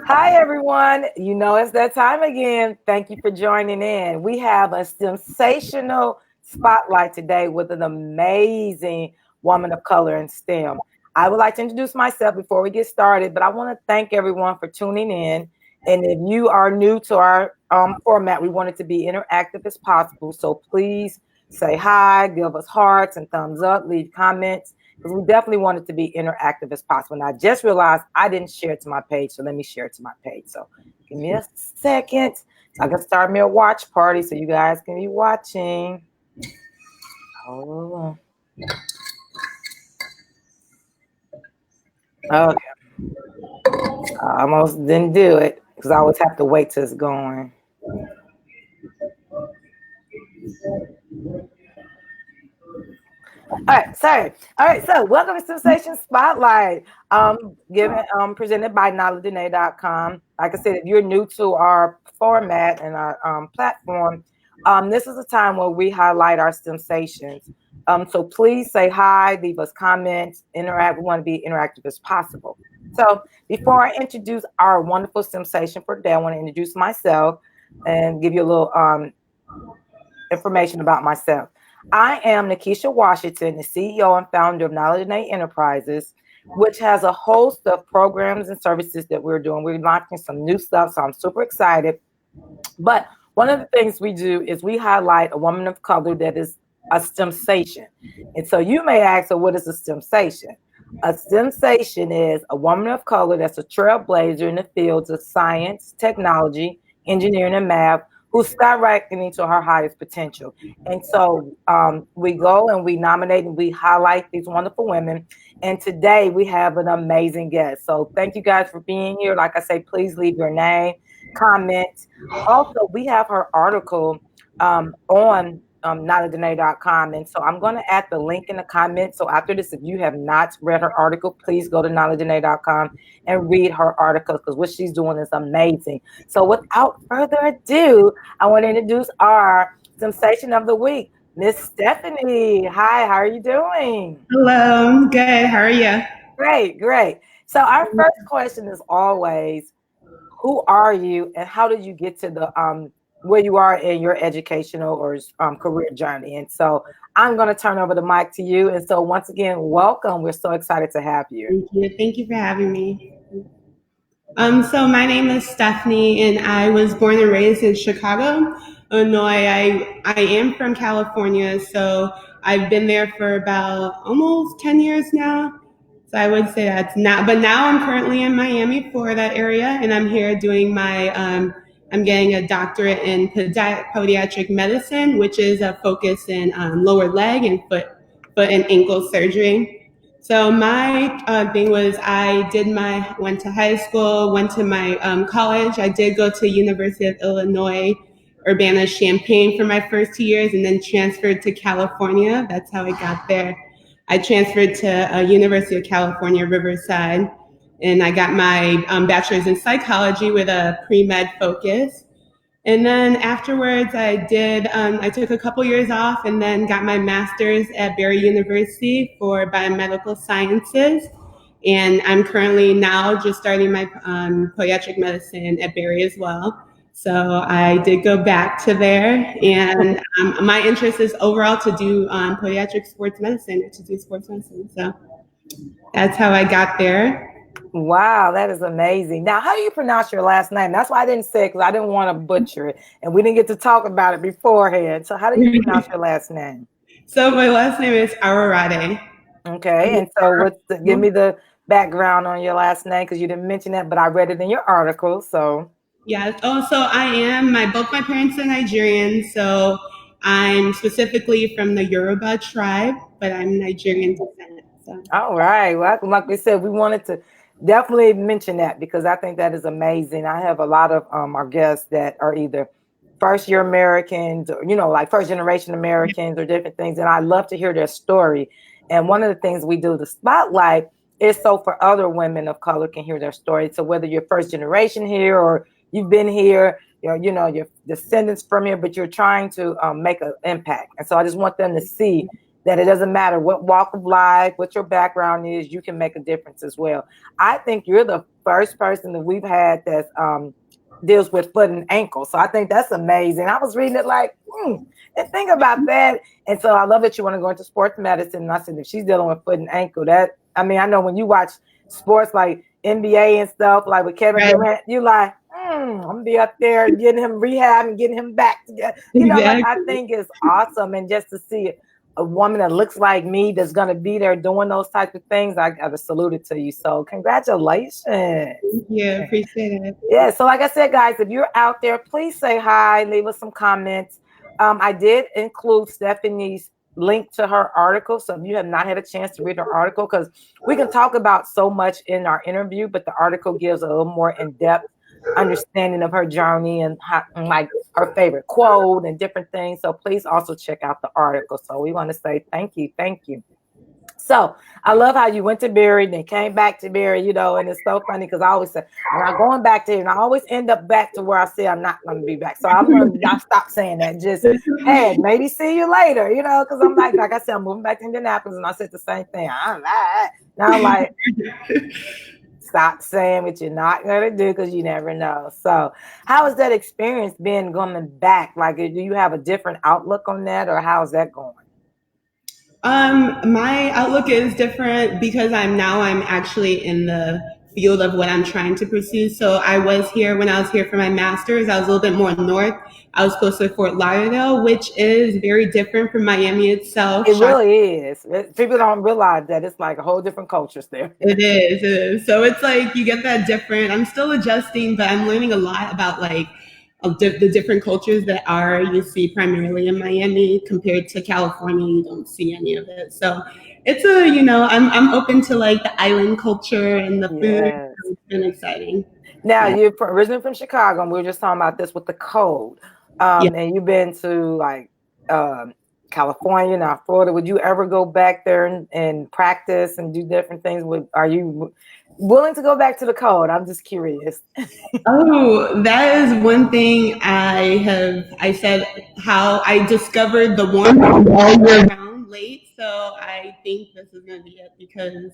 Hi, everyone. You know, it's that time again. Thank you for joining in. We have a sensational spotlight today with an amazing woman of color in STEM. I would like to introduce myself before we get started, but I want to thank everyone for tuning in. And if you are new to our format, we want it to be interactive as possible. So please say hi, give us hearts and thumbs up, leave comments because we definitely want it to be interactive as possible. And I just realized I didn't share it to my page, so let me share it to my page. So give me a second. So I can start me a watch party so you guys can be watching. Hold on. Okay, I almost didn't do it because I always have to wait till it's going. All right, sorry. All right, so welcome to Sensation Spotlight. Presented by knowledgeDNA.com. Like I said, if you're new to our format and our platform, this is a time where we highlight our sensations. So please say hi, leave us comments, interact. We want to be interactive as possible. So before I introduce our wonderful sensation for today, I want to introduce myself and give you a little information about myself. I am Nikisha Washington, the CEO and founder of Knowledge Enterprises, which has a host of programs and services that we're doing. We're launching some new stuff, so I'm super excited. But one of the things we do is we highlight a woman of color that is a sensation. And so you may ask, so what is a sensation? A sensation is a woman of color that's a trailblazer in the fields of science, technology, engineering, and math who's skyrocketing to her highest potential. And so we go and we nominate and we highlight these wonderful women. And today we have an amazing guest. So thank you guys for being here. Like I say, please leave your name, comment. Also, we have her article on knowledgeDNA.com. And so I'm going to add the link in the comments. So after this, if you have not read her article, please go to knowledgeDNA.com and read her article because what she's doing is amazing. So without further ado, I want to introduce our sensation of the week, Miss Stephanie. Hi, how are you doing? Hello, I'm good. How are you? Great, great. So our first question is always, who are you and how did you get to the where you are in your educational or career journey? And so I'm going to turn over the mic to you. And so once again, welcome. We're so excited to have you. Thank you. Thank you for having me. So my name is Stephanie, and I was born and raised in Chicago, Illinois. I am from California, so I've been there for about almost 10 years now. So I would say that's not, but now I'm currently in Miami, Florida area, and I'm here doing I'm getting a doctorate in podiatric medicine, which is a focus in lower leg and foot and ankle surgery. So my thing was went to high school, went to my college. I did go to University of Illinois, Urbana-Champaign for my first 2 years, and then transferred to California. That's how I got there. I transferred to University of California, Riverside, and I got my bachelor's in psychology with a pre-med focus. And then afterwards, I took a couple years off and then got my master's at Barry University for biomedical sciences. And I'm currently now just starting my podiatric medicine at Barry as well. So I did go back to there. And my interest is overall to do podiatric sports medicine, to do sports medicine. So that's how I got there. Wow, that is amazing. Now, how do you pronounce your last name? That's why I didn't say it because I didn't want to butcher it. And we didn't get to talk about it beforehand. So how do you pronounce your last name? So my last name is Aroworade. Okay. And so give me the background on your last name because you didn't mention that, but I read it in your article. So Yes. Oh, so I am. Both my parents are Nigerian, so I'm specifically from the Yoruba tribe, but I'm Nigerian descent. So all right. Well, like we said, we wanted to definitely mention that because I think that is amazing. I have a lot of our guests that are either first year Americans, or, like first generation Americans or different things. And I love to hear their story. And one of the things we do, the spotlight, is so for other women of color can hear their story. So whether you're first generation here or you've been here, your descendants from here, but you're trying to make an impact. And so I just want them to see that it doesn't matter what walk of life, what your background is, you can make a difference as well. I think you're the first person that we've had that deals with foot and ankle. So I think that's amazing. I was reading it like, and think about that. And so I love that you want to go into sports medicine. And I said, if she's dealing with foot and ankle, I know when you watch sports like NBA and stuff, like with Kevin Durant, you like, I'm gonna be up there getting him rehab and getting him back together. Like I think it's awesome. And just to see a woman that looks like me that's gonna be there doing those types of things, I gotta salute it to you. So congratulations. Yeah, appreciate it. Yeah, so like I said, guys, if you're out there, please say hi, leave us some comments. I did include Stephanie's link to her article. So if you have not had a chance to read her article, because we can talk about so much in our interview, but the article gives a little more in-depth understanding of her journey and like her favorite quote and different things. So please also check out the article. So we want to say thank you. So I love how you went to Barry and then came back to Barry, and it's so funny because I always say, I'm not going back to here. And I always end up back to where I say I'm not going to be back. So I'm going to not stop saying that. Just, hey, maybe see you later, because I'm like I said, I'm moving back to Indianapolis and I said the same thing. Now I'm like, stop saying what you're not going to do because you never know. So how has that experience been going back? Like, do you have a different outlook on that or how's that going? My outlook is different because I'm actually in the field of what I'm trying to pursue. So when I was here for my master's, I was a little bit more north. I was closer to Fort Lauderdale, which is very different from Miami itself. It really is. People don't realize that it's like a whole different culture there. It is. So it's like you get that different. I'm still adjusting, but I'm learning a lot about like the different cultures that you see primarily in Miami compared to California. You don't see any of it. So it's I'm open to like the island culture and the food. Yes. So it's been exciting. Now you're originally from Chicago, and we were just talking about this with the cold. And you've been to like California, now Florida. Would you ever go back there and practice and do different things? Are you willing to go back to the cold? I'm just curious. Oh, that is one thing I said how I discovered the warm all year round late. So I think this is going to be it because,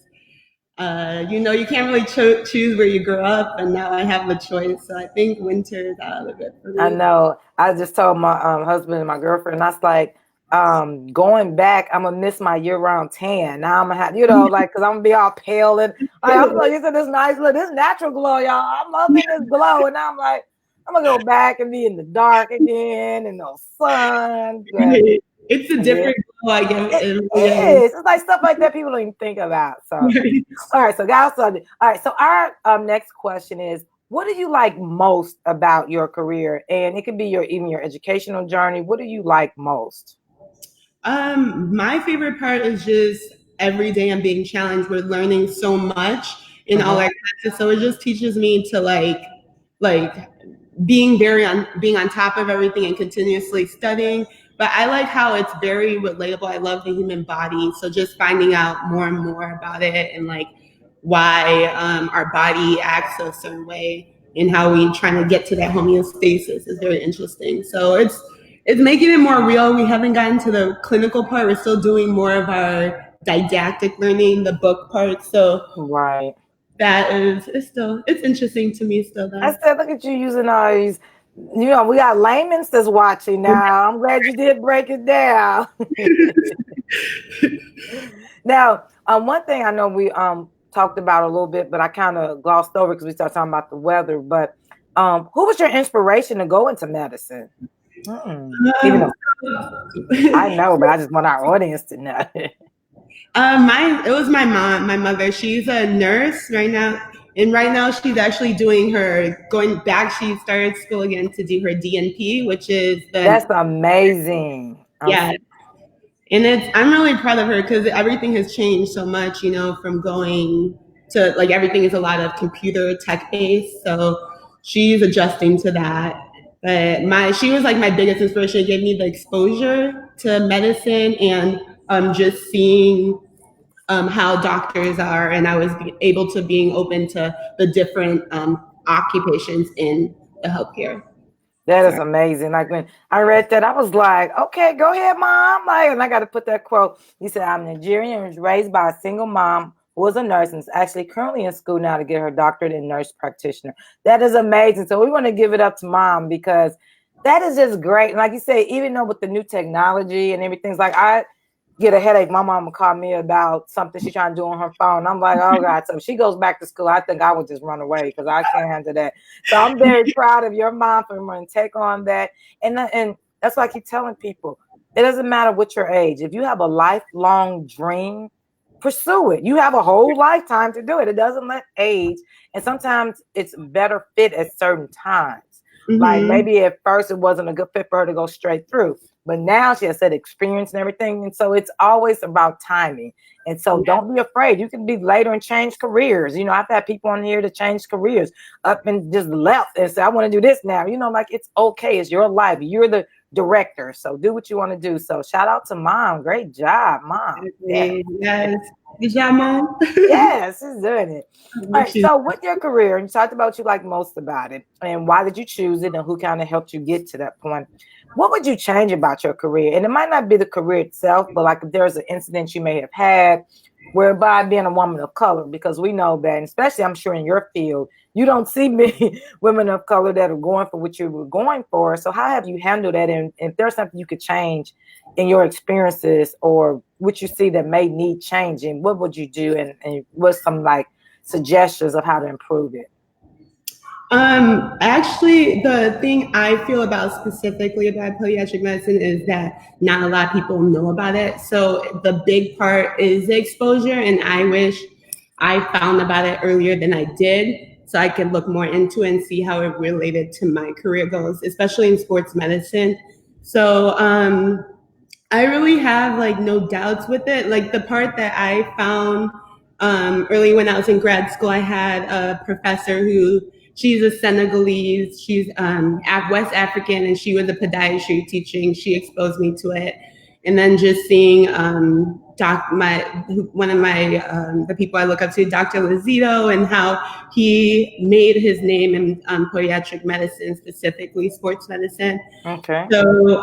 you can't really choose where you grow up. And now I have the choice. So I think winter is out of it for me. I know. I just told my husband and my girlfriend, I was like, going back, I'm gonna miss my year-round tan. Now I'm gonna have, like, because I'm gonna be all pale and I'm like, you said this nice look, this natural glow, y'all. I'm loving this glow, and now I'm like, I'm gonna go back and be in the dark again and no sun. But it's a different glow, I guess. It is. It's like stuff like that people don't even think about. So, all right. So, guys, all right. So, our next question is, what do you like most about your career? And it could be even your educational journey. What do you like most? My favorite part is just every day I'm being challenged with learning so much in all our classes. So it just teaches me to like being on top of everything and continuously studying. But I like how it's very relatable. I love the human body. So just finding out more and more about it and like why our body acts a certain way and how we trying to get to that homeostasis is very interesting. So it's making it more real. We haven't gotten to the clinical part. We're still doing more of our didactic learning, the book part. So right. That it's interesting to me still. I said, look at you using all these, we got layman's that's watching now. I'm glad you did break it down. Now, one thing I know we talked about a little bit, but I kind of glossed over because we started talking about the weather. But who was your inspiration to go into medicine? Even though I know, but I just want our audience to know. It was my mom, my mother. She's a nurse right now. And right now she's actually going back. She started school again to do her DNP, which is that's amazing. Yeah. And I'm really proud of her because everything has changed so much, from going to like everything is a lot of computer tech based. So she's adjusting to that. But she was like my biggest inspiration. It gave me the exposure to medicine and just seeing how doctors are, and I was able to being open to the different occupations in the healthcare. That is amazing. Like when I read that, I was like, okay, go ahead, mom. Like, and I got to put that quote. You said, I'm Nigerian and was raised by a single mom who was a nurse and is actually currently in school now to get her doctorate in nurse practitioner. That is amazing. So we want to give it up to Mom because that is just great. And like you say, even though with the new technology and everything's like, I get a headache, my mom will call me about something she's trying to do on her phone. I'm like, oh God. So if she goes back to school, I think I would just run away because I can't handle that. So I'm very proud of your mom for going to take on that. And that's why I keep telling people, it doesn't matter what your age. If you have a lifelong dream, pursue it. You have a whole lifetime to do it. It doesn't let age. And sometimes it's better fit at certain times. Like maybe at first it wasn't a good fit for her to go straight through, but now she has that experience and everything. And so it's always about timing. And so don't be afraid. You can be later and change careers. You know, I've had people on here to change careers up and just left and say, I want to do this now. You know, like it's okay. It's your life. You're the director. So do what you want to do. So shout out to Mom. Great job, Mom. Yes. Good job, Mom. Yes, she's doing it. All right. So with your career, you talked about you like most about it and why did you choose it and who kind of helped you get to that point? What would you change about your career? And it might not be the career itself, but like if there's an incident you may have had whereby being a woman of color, because we know that, and especially I'm sure in your field, you don't see many women of color that are going for what you were going for. So how have you handled that? And if there's something you could change in your experiences or what you see that may need changing, what would you do? And what's some like suggestions of how to improve it? Actually, the thing I feel about specifically about podiatric medicine is that not a lot of people know about it. So the big part is the exposure, and I wish I found about it earlier than I did, so I could look more into it and see how it related to my career goals, especially in sports medicine. So I really have like no doubts with it. Like the part that I found early when I was in grad school, I had a professor who she's a Senegalese, she's West African, and she was a podiatry teaching. She exposed me to it. And then just seeing one of my the people I look up to, Dr. Lazito, and how he made his name in podiatric medicine, specifically sports medicine. Okay. So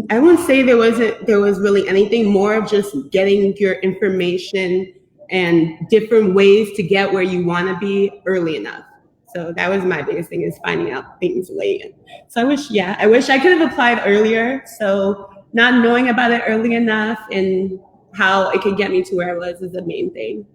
I wouldn't say there was really anything, more of just getting your information and different ways to get where you want to be early enough. So that was my biggest thing, is finding out things late. So I wish I could have applied earlier. So not knowing about it early enough and how it could get me to where I was is the main thing.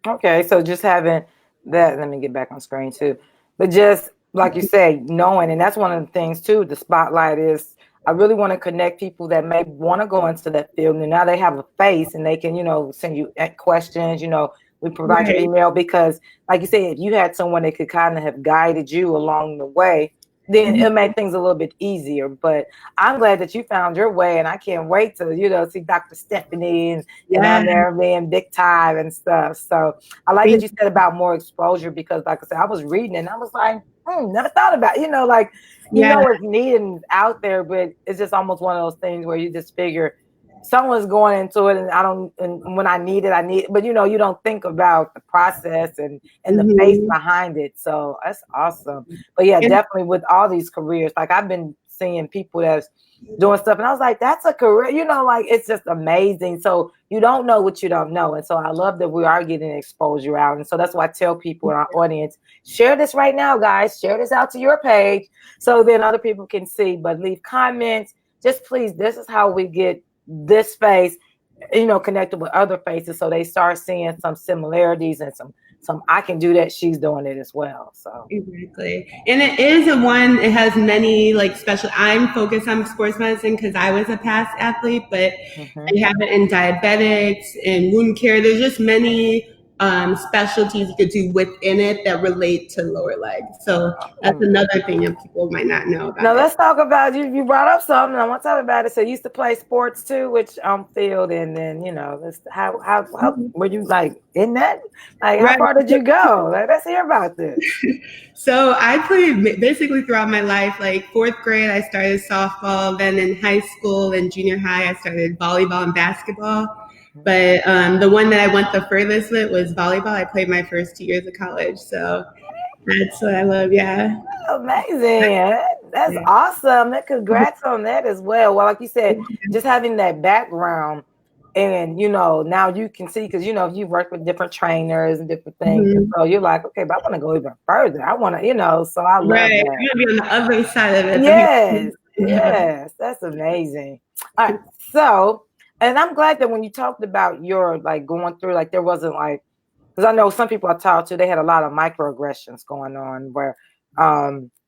Okay, so just having that, let me get back on screen too. But just like you say, knowing, and that's one of the things too, the spotlight is, I really want to connect people that may want to go into that field and now they have a face and they can, you know, send you questions, you know, we provide your email because like you said, if you had someone that could kind of have guided you along the way, then it'll make things a little bit easier. But I'm glad that you found your way and I can't wait to, you know, see Dr. Stephanie and down there being big time and stuff. So I like that you said about more exposure because like I said, I was reading and I was like, never thought about it. You know, like, you know, it's needed and out there, but it's just almost one of those things where you just figure someone's going into it and when I need it, but you know, you don't think about the process and the face behind it. So that's awesome. But yeah, definitely with all these careers, like I've been seeing people that's doing stuff and I was like, that's a career, you know, like it's just amazing. So you don't know what you don't know. And so I love that we are getting exposure out. And so that's why I tell people in our audience, share this right now, guys, share this out to your page so then other people can see, but leave comments. Just please, this is how we get this face, you know, connected with other faces. So they start seeing some similarities and some I can do that. She's doing it as well. So exactly. And it has many like special, I'm focused on sports medicine because I was a past athlete, but I have it in diabetics and wound care. There's just many specialties you could do within it that relate to lower legs. So that's another thing that people might not know about. Now let's talk about you brought up something. I want to talk about it. So you used to play sports too, which field, and then you know, how were you like in that? Like how far did you go? Like, let's hear about this. So I played basically throughout my life. Like fourth grade, I started softball. Then in high school and junior high, I started volleyball and basketball. But the one that I went the furthest with was volleyball. I played my first 2 years of college. So that's what I love. Yeah. Amazing. That's awesome. Congrats on that as well. Well, like you said, just having that background And, you know, now you can see, because, you know, you work with different trainers and different things. And so you're like, okay, but I want to go even further. I want to, you know, so I love Right. that. You want to be on the other side of it. Yes. Yes. That's amazing. All right. So, and I'm glad that when you talked about your like going through, like there wasn't like, because I know some people I talked to, they had a lot of microaggressions going on where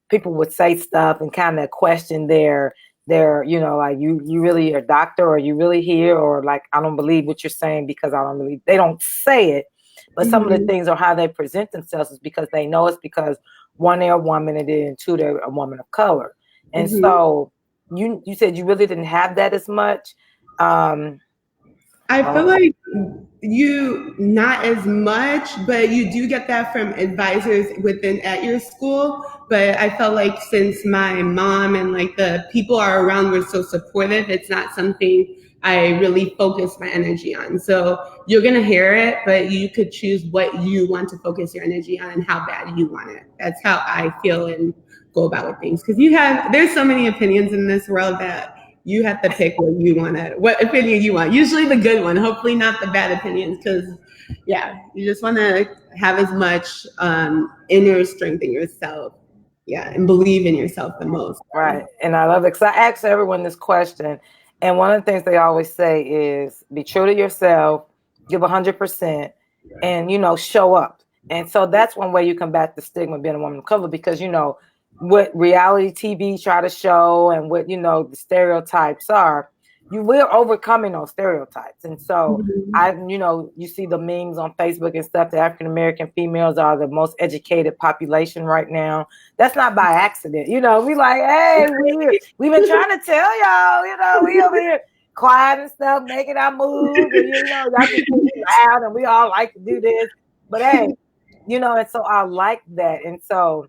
people would say stuff and kind of question their, you know, like you really a doctor, or you really here, or like I don't believe what you're saying because I don't believe. They don't say it, but some of the things or how they present themselves is because they know it's because one, they're a woman, and then two, they're a woman of color. And so you said you really didn't have that as much. I feel like you not as much, but you do get that from advisors within at your school. But I felt like since my mom and like the people are around were so supportive, it's not something I really focus my energy on. So you're gonna hear it, but you could choose what you want to focus your energy on and how bad you want it. That's how I feel and go about with things. Because there's so many opinions in this world that you have to pick what opinion you want. Usually the good one, hopefully not the bad opinions, because yeah, you just want to have as much inner strength in yourself, and believe in yourself the most. Right. And I love it because I ask everyone this question, and one of the things they always say is be true to yourself, give 100%, and, you know, show up. And so that's one way you combat the stigma of being a woman of color, because, you know, what reality TV try to show and what, you know, the stereotypes are, we're overcoming those stereotypes. And so you know, you see the memes on Facebook and stuff, the African American females are the most educated population right now. That's not by accident. You know, we like, hey, we've been trying to tell y'all, you know, we over here quiet and stuff, making our moves, and, you know, y'all can be loud and we all like to do this. But hey, you know, and so I like that. And so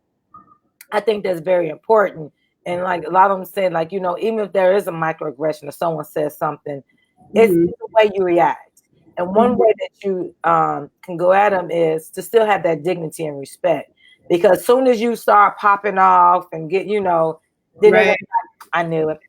I think that's very important. And like a lot of them said, like, you know, even if there is a microaggression or someone says something, it's the way you react. And one way that you can go at them is to still have that dignity and respect. Because as soon as you start popping off and get, you know, then they're like, I knew it.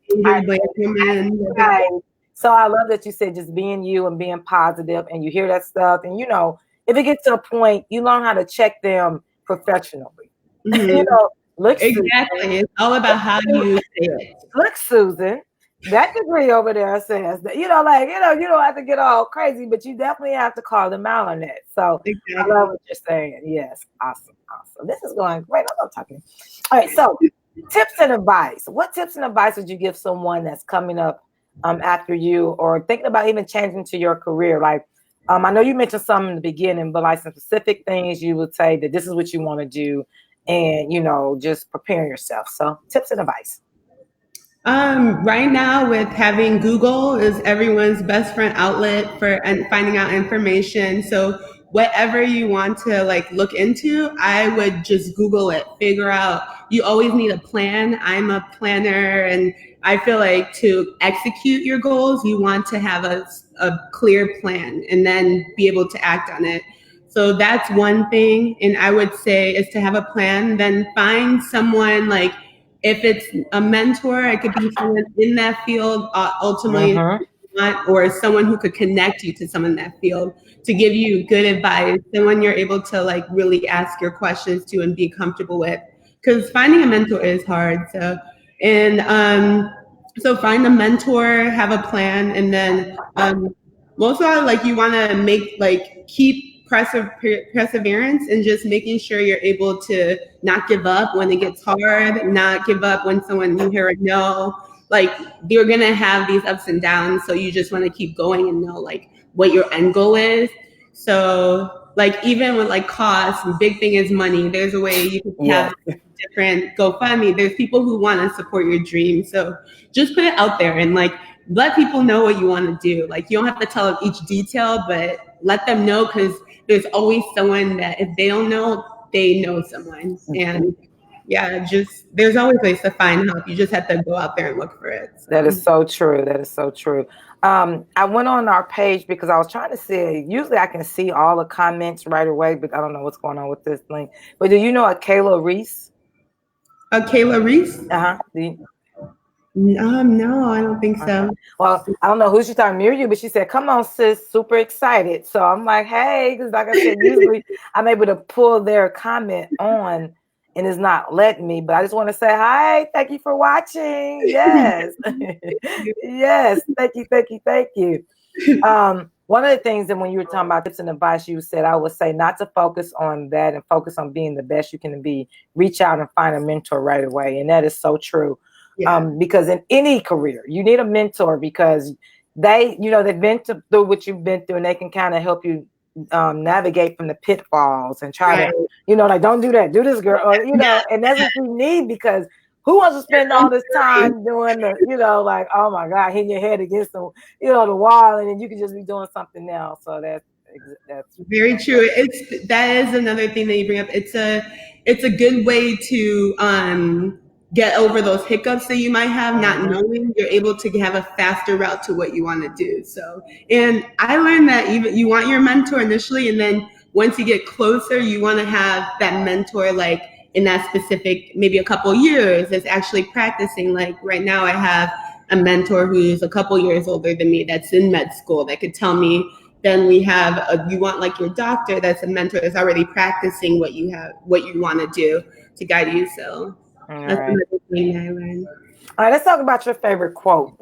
Right. So I love that you said just being you and being positive, and you hear that stuff. And, you know, if it gets to a point, you learn how to check them professionally. You know, look, exactly. Susan, it's all about how you say it. Look, Susan, that degree over there says that, you know, like, you know, you don't have to get all crazy, but you definitely have to call them out on that. So I love what you're saying. Yes. Awesome. This is going great. I'm not talking. All right. So tips and advice. What tips and advice would you give someone that's coming up after you, or thinking about even changing to your career? Like, I know you mentioned some in the beginning, but like some specific things you would say that this is what you want to do, and, you know, just preparing yourself. So tips and advice. Right now, with having Google is everyone's best friend outlet for and finding out information. So whatever you want to like look into, I would just Google it, figure out. You always need a plan. I'm a planner, and I feel like to execute your goals, you want to have a clear plan and then be able to act on it. So that's one thing. And I would say is to have a plan, then find someone, like if it's a mentor, it could be someone in that field, ultimately, or someone who could connect you to someone in that field to give you good advice, someone you're able to like really ask your questions to and be comfortable with. Because finding a mentor is hard. So, so find a mentor, have a plan, and then most of all, like you want to keep perseverance and just making sure you're able to not give up when it gets hard, not give up when you hear a no. Like you're gonna have these ups and downs, so you just want to keep going and know like what your end goal is. So like even with like costs, the big thing is money. There's a way you can have different GoFundMe. There's people who want to support your dream. So just put it out there and like let people know what you want to do. Like you don't have to tell them each detail, but let them know, because there's always someone that if they don't know, they know someone. And there's always ways to find help. You just have to go out there and look for it. So. That is so true. That is so true. I went on our page because I was trying to see, usually I can see all the comments right away, but I don't know what's going on with this link. But do you know a Kayla Reese? A Kayla Reese? Uh-huh. No, I don't think Okay. so. Well, I don't know who she's talking near you, but she said, "Come on, sis, super excited." So I'm like, "Hey," because like I said, usually I'm able to pull their comment on, and it's not letting me. But I just want to say hi. Thank you for watching. Yes, yes. Thank you, thank you, thank you. One of the things that when you were talking about tips and advice, you said I would say not to focus on that and focus on being the best you can be. Reach out and find a mentor right away, and that is so true. Yeah. Because in any career, you need a mentor because they've been through what you've been through, and they can kind of help you navigate from the pitfalls and try Right. to, like, don't do that, do this, girl, or and that's what you need because who wants to spend all this time doing like, oh my God, hitting your head against the wall, and then you can just be doing something else. So that's Very true. That is another thing that you bring up. It's a good way to get over those hiccups that you might have, not knowing. You're able to have a faster route to what you want to do. So, and I learned that even you want your mentor initially, and then once you get closer, you want to have that mentor like in that specific maybe a couple years that's actually practicing. Like right now, I have a mentor who's a couple years older than me that's in med school that could tell me. Then we have you want like your doctor that's a mentor that's already practicing what you want to do to guide you. So that's another thing I learned. All right, let's talk about your favorite quote.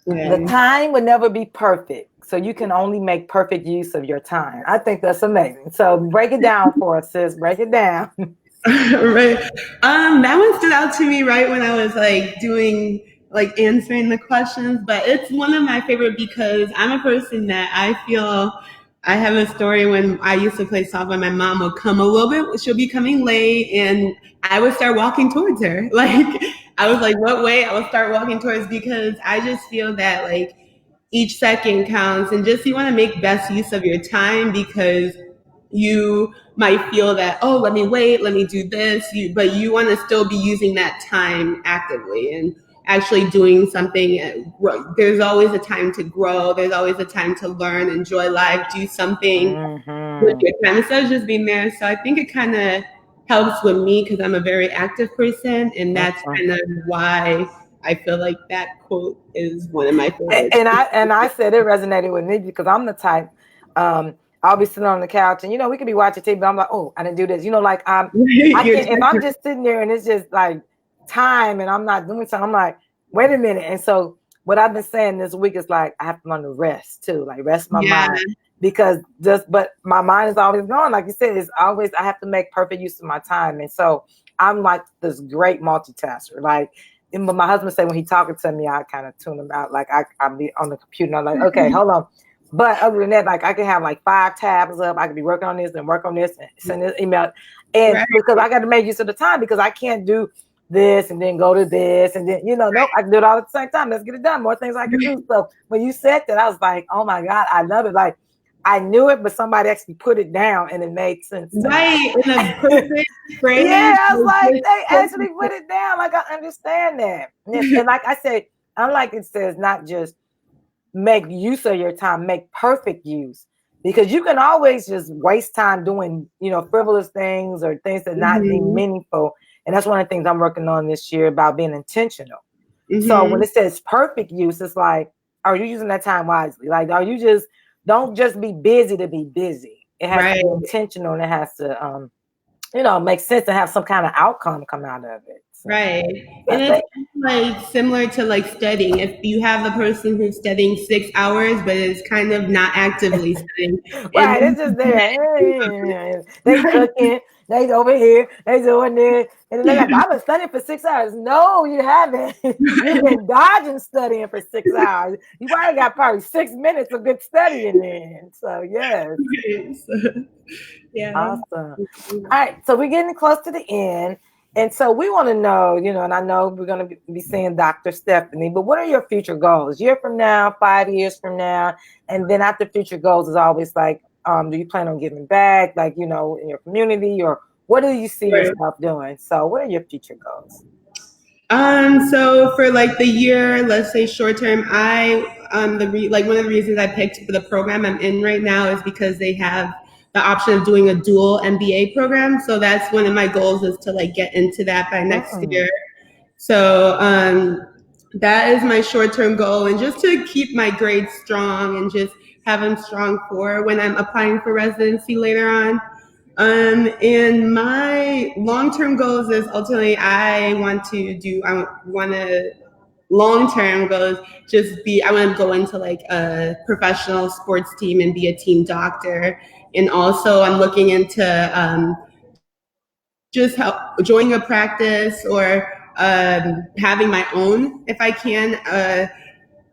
The time will never be perfect, so you can only make perfect use of your time. I think that's amazing. So break it down for us, sis. Break it down. Right. That one stood out to me right when I was like doing like answering the questions, but it's one of my favorite because I'm a person that I feel I have a story when I used to play softball. My mom would come a little bit, she'll be coming late, and I would start walking towards her. Like, I was like, what way? I would start walking towards because I just feel that like each second counts and just you want to make best use of your time because you might feel that, oh, let me wait, let me do this, but you want to still be using that time actively and actually doing something. There's always a time to grow. There's always a time to learn, enjoy life, do something with your time instead of just being there. So I think it kind of helps with me because I'm a very active person, and that's kind of why I feel like that quote is one of my favorites. And I said it resonated with me because I'm the type. I'll be sitting on the couch and we could be watching TV, but I'm like, oh, I didn't do this. Like I can, if I'm just sitting there and it's just like time and I'm not doing something, I'm like, wait a minute. And so what I've been saying this week is like I have to learn to rest too, like rest my mind because but my mind is always going. Like you said, it's always I have to make perfect use of my time. And so I'm like this great multitasker. Like, but my husband said when he talking to me, I kind of tune him out. Like I'll be on the computer and I'm like, okay, hold on. But other than that, like I can have like 5 tabs up. I could be working on this and work on this and send this email. And because I got to make use of the time because I can't do this and then go to this and then, nope, I can do it all at the same time. Let's get it done. More things I can do. So when you said that, I was like, oh my God, I love it. Like I knew it, but somebody actually put it down and it made sense. Right. In a perfect frame. Yeah, I was like, they actually put it down. Like I understand that. And like I said, unlike it says not just make use of your time, make perfect use, because you can always just waste time doing, frivolous things or things that not be meaningful. And that's one of the things I'm working on this year about being intentional. So when it says perfect use, it's like, are you using that time wisely? Like, don't just be busy to be busy. It has to be intentional and it has to, make sense and have some kind of outcome come out of it. So, right. And it's like similar to like studying. If you have a person who's studying 6 hours, but is kind of not actively studying. Right, it's just there. They cooking, they over here, they doing this. And then they're like, I've been studying for 6 hours. No, you haven't. You've been dodging studying for 6 hours. You probably got probably 6 minutes of good studying in. So, yes. Yeah. Awesome. All right, so we're getting close to the end. And so we want to know, and I know we're going to be seeing Dr. Stephanie, but what are your future goals? Year from now, 5 years from now? And then after future goals is always like, do you plan on giving back, like, in your community, or what do you see yourself doing? So what are your future goals? So for like the year, let's say short term, one of the reasons I picked for the program I'm in right now is because they have the option of doing a dual MBA program. So that's one of my goals is to like get into that by next year. So that is my short-term goal, and just to keep my grades strong and just have them strong for when I'm applying for residency later on. And my long-term goals is ultimately I want to long-term goals I want to go into like a professional sports team and be a team doctor. And also I'm looking into just joining a practice or having my own if I can.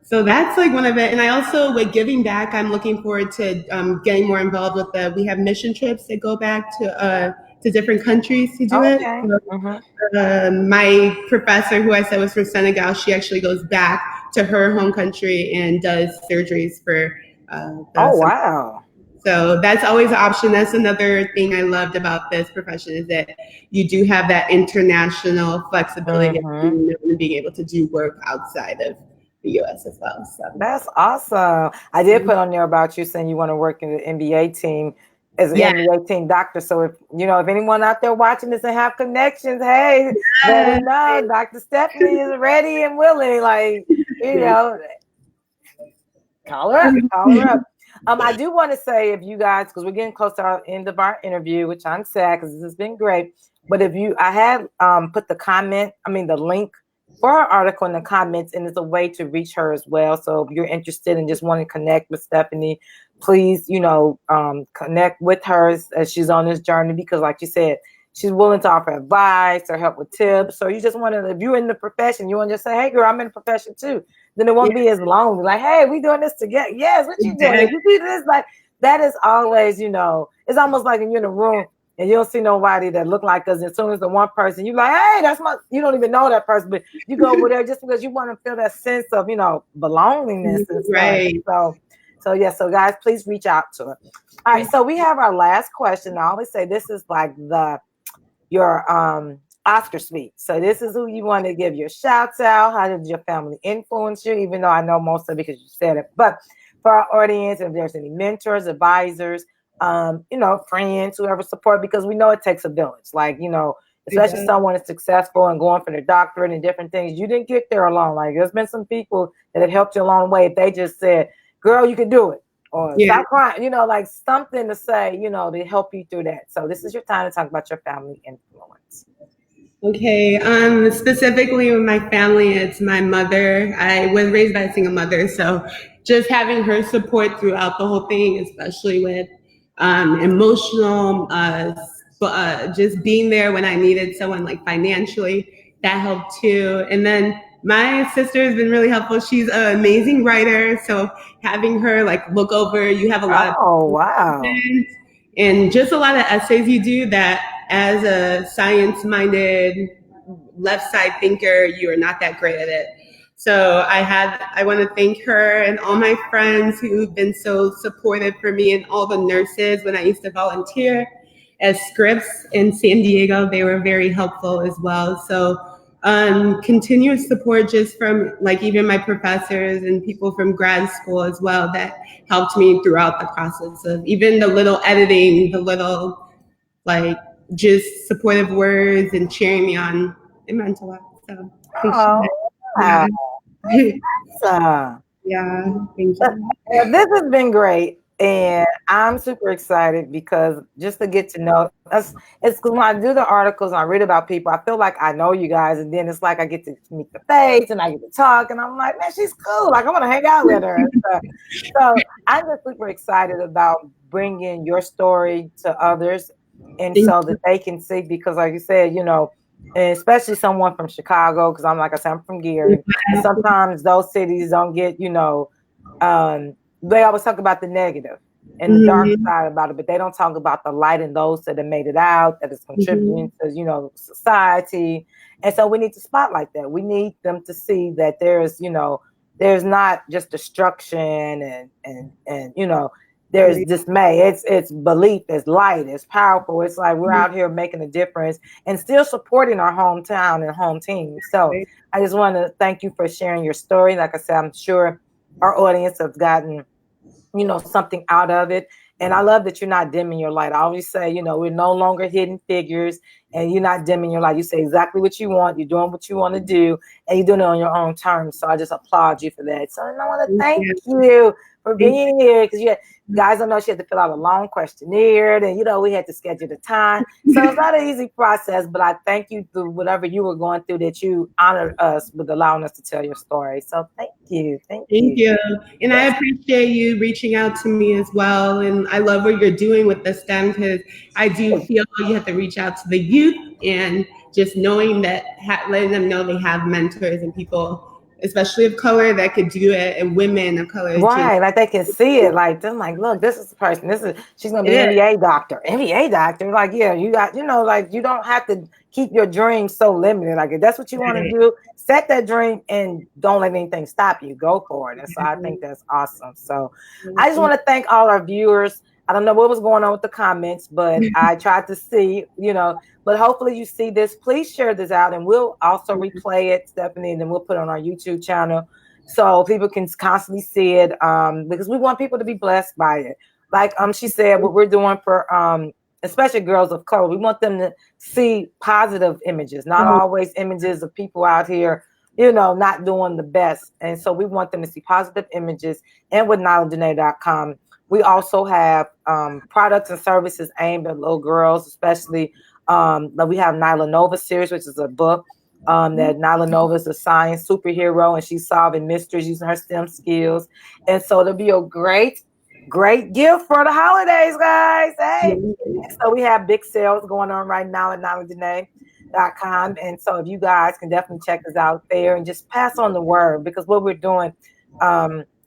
So that's like one of it. And I also, with giving back, I'm looking forward to getting more involved with we have mission trips that go back to different countries to do it. Okay. So, my professor, who I said was from Senegal, she actually goes back to her home country and does surgeries for Wow. So that's always an option. That's another thing I loved about this profession is that you do have that international flexibility of being able to do work outside of the U.S. as well. So that's awesome. I did put on there about you saying you want to work in the NBA team as an NBA team doctor. So if anyone out there watching this and have connections, hey, let me know. Dr. Stephanie is ready and willing. Like, call her up. I do want to say, if you guys, because we're getting close to our end of our interview, which I'm sad because this has been great. But I had put the link for her article in the comments, and it's a way to reach her as well. So if you're interested and just want to connect with Stephanie, please, connect with her as she's on this journey, because like you said, she's willing to offer advice or help with tips. So you just want to, if you're in the profession, you want to just say, hey girl, I'm in the profession too. Then it won't be as lonely. Like, hey, we doing this together. Yes, what you doing? If you do this, like, that is always, it's almost like when you're in a room and you don't see nobody that look like us. As soon as the one person, you're like, hey, you don't even know that person, but you go over there just because you want to feel that sense of, belongingness and stuff. Right. So guys, please reach out to her. All right, so we have our last question. I always say this is like your Oscar speech. So this is who you want to give your shouts out. How did your family influence you? Even though I know most of it because you said it. But for our audience, if there's any mentors, advisors, friends, whoever support, because we know it takes a village. Like, especially someone is successful and going for their doctorate and different things. You didn't get there alone. Like, there's been some people that have helped you along the way. If they just said, girl, you can do it. Or stop crying, like something to say, to help you through that. So this is your time to talk about your family influence. Okay. Specifically with my family, it's my mother. I was raised by a single mother, so just having her support throughout the whole thing, especially with emotional, just being there when I needed someone, like financially, that helped too. And then my sister has been really helpful. She's an amazing writer, so having her like look over, you have a lot wow, and just a lot of essays you do that as a science-minded left side thinker, you are not that great at it. So I want to thank her and all my friends who've been so supportive for me, and all the nurses when I used to volunteer as scripts in San Diego. They were very helpful as well. So continuous support just from like even my professors and people from grad school as well that helped me throughout the process of even the little editing, the little like just supportive words and cheering me on. It meant a lot. So wow. Yeah, thank you. This has been great. And I'm super excited because just to get to know us, it's because when I do the articles and I read about people, I feel like I know you guys. And then it's like I get to meet the face and I get to talk. And I'm like, man, she's cool. Like, I want to hang out with her. So I'm just super excited about bringing your story to others. And so that they can see, because like you said, and especially someone from Chicago, because I'm from Gary. And sometimes those cities don't get, they always talk about the negative and the dark side about it, but they don't talk about the light and those that have made it out, that is contributing to, society. And so we need to spotlight that. We need them to see that there's not just destruction and there's dismay. It's belief, it's light, it's powerful. It's like we're out here making a difference and still supporting our hometown and home team. So I just want to thank you for sharing your story. Like I said, I'm sure our audience has gotten, something out of it. And I love that you're not dimming your light. I always say, you know, we're no longer hidden figures, and you're not dimming your light. You say exactly what you want. You're doing what you want to do, and you're doing it on your own terms. So I just applaud you for that. So I want to thank you for being here, because you guys don't know, she had to fill out a long questionnaire, and you know, we had to schedule the time. So it's not an easy process, but I thank you through whatever you were going through, that you honored us with allowing us to tell your story. So thank you. Thank you. And I appreciate you reaching out to me as well. And I love what you're doing with the STEM, because I do feel you have to reach out to the youth, and just knowing that, letting them know they have mentors and people, especially of color, that could do it, and women of color. Right, like they can see it. Like they're like, look, this is the person. She's gonna be an MBA doctor. MBA doctor. Like, yeah, you got, you know, like you don't have to keep your dreams so limited. Like if that's what you want to do, set that dream and don't let anything stop you. Go for it. And so I think that's awesome. So I just want to thank all our viewers. I don't know what was going on with the comments, but I tried to see, you know, but hopefully you see this. Please share this out, and we'll also replay it, Stephanie, and then we'll put it on our YouTube channel, so people can constantly see it, because we want people to be blessed by it. Like she said, what we're doing for especially girls of color, we want them to see positive images, not always images of people out here, you know, not doing the best. And so we want them to see positive images. And with NylaDenae.com, we also have products and services aimed at little girls, especially. But we have Nyla Nova series, which is a book. That Nyla Nova is a science superhero, and she's solving mysteries using her STEM skills. And so it'll be a great gift for the holidays, guys. Hey, so we have big sales going on right now at NylaDenae.com. And so if you guys can definitely check us out there and just pass on the word, because what we're doing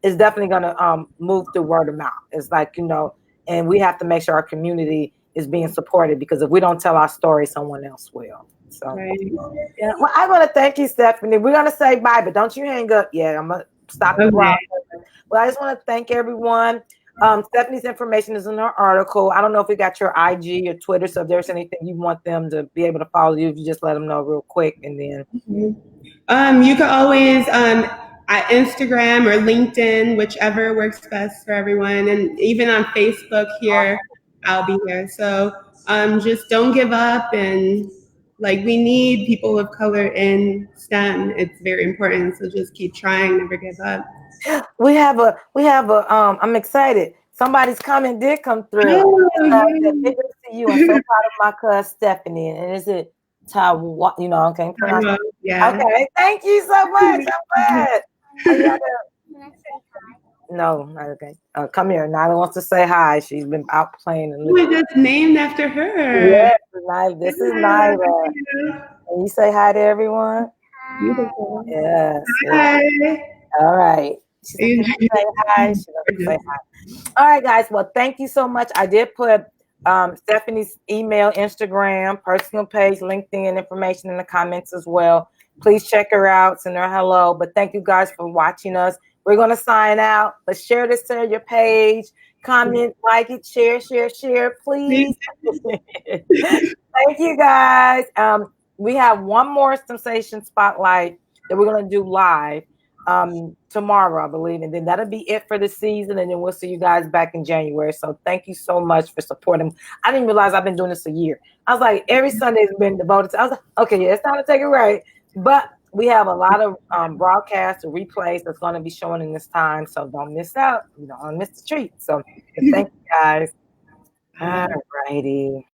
is definitely going to move through word of mouth. It's like, you know, and we have to make sure our community is being supported, because if we don't tell our story, someone else will. So, yeah. Well, I want to thank you, Stephanie. We're going to say bye, but don't you hang up yet. I'm going to stop the broadcast. Well, I just want to thank everyone. Stephanie's information is in her article. I don't know if we got your IG or Twitter, so if there's anything you want them to be able to follow you, if you just let them know real quick, and then. You can always at Instagram or LinkedIn, whichever works best for everyone, and even on Facebook here, I'll be here. So just don't give up, and like, we need people of color in STEM. It's very important. So just keep trying, never give up. We have a I'm excited. Somebody's comment did come through. Good to see you. I'm so proud of my cousin Stephanie. And is it Taiwan? You know, okay. Yeah. Okay. Thank you so much. I'm glad. No, not okay. Come here. Nyla wants to say hi. She's been out playing. And we just named after her. Yes, this is Nyla. Can you say hi to everyone? Beautiful. Yes. Hi. All right. She said, can I say hi? She's gonna say hi. All right, guys. Well, thank you so much. I did put Stephanie's email, Instagram, personal page, LinkedIn information in the comments as well. Please check her out, send her hello. But thank you guys for watching us. We're going to sign out, but share this to your page, comment, like it, share, please. Thank you, guys. We have one more sensation spotlight that we're going to do live tomorrow, I believe, and then that'll be it for the season, and then we'll see you guys back in January. So thank you so much for supporting. I didn't realize I've been doing this a year. I was like, every Sunday's been devoted to. I was like, okay, yeah, it's time to take it right. But we have a lot of broadcasts or replays that's going to be showing in this time, so don't miss out. You don't want to miss the treat. So thank you, guys. All righty.